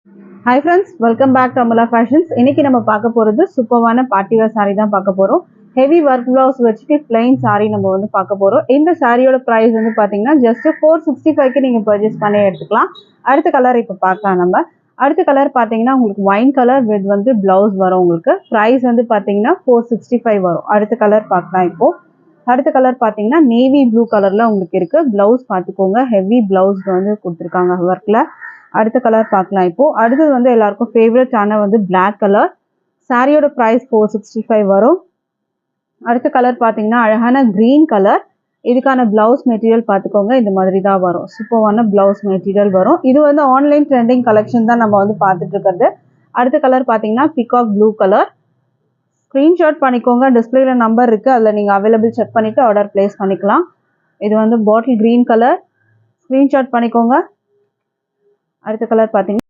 Hi friends, welcome back to Amala Fashions. இன்னைக்கு நம்ம பார்க்க போறது சூப்பரான பார்ட்டி வேர் saree தான் பார்க்க போறோம். ஹெவி வர்க் blouse வச்சிட்டு plain saree நம்ம வந்து பார்க்க போறோம். இந்த சாரியோட பிரைஸ் வந்து பாத்தீங்கன்னா just 465 க்கு நீங்க பர்ச்சேஸ் பண்ணி எடுத்துக்கலாம். அடுத்த கலர் இப்ப பார்க்கலாம் நம்ம. அடுத்த கலர் பாத்தீங்கன்னா உங்களுக்கு wine color with வந்து blouse வரும் உங்களுக்கு. பிரைஸ் வந்து பாத்தீங்கன்னா 465 வரும். அடுத்த கலர் பார்க்கலாம் இப்போ. அடுத்த கலர் பாத்தீங்கன்னா நேவி ப்ளூ கலர்ல உங்களுக்கு இருக்கு. பிளவுஸ் பாத்துக்கோங்க, ஹெவி பிளவுஸ் வந்து கொடுத்திருக்காங்க வர்க்ல. அடுத்த கலர் பார்க்கலாம் இப்போ. அடுத்தது வந்து எல்லாருக்கும் ஃபேவரட்டான வந்து Black கலர். சாரியோட பிரைஸ் 465 வரும். அடுத்த கலர் பாத்தீங்கன்னா அழகான கிரீன் கலர். இதுக்கான பிளவுஸ் மெட்டீரியல் பாத்துக்கோங்க, இந்த மாதிரி தான் வரும். சூப்பரான பிளவுஸ் மெட்டீரியல் வரும். இது வந்து ஆன்லைன் ட்ரெண்டிங் கலெக்ஷன் தான் நம்ம வந்து பார்த்துட்டு இருக்கிறது. அடுத்த கலர் பாத்தீங்கன்னா பிகாக் ப்ளூ கலர். ஸ்கிரீன்ஷாட் பண்ணிக்கோங்க, டிஸ்பிளேல நம்பர் இருக்கு, அதுல நீங்க அவைலபிள் செக் பண்ணிட்டு ஆர்டர் பிளேஸ் பண்ணிக்கலாம். இது வந்து பாட்டில் கிரீன் கலர். ஸ்கிரீன்ஷாட் பண்ணிக்கோங்க. அடுத்த கலர் பாத்தீங்கன்னா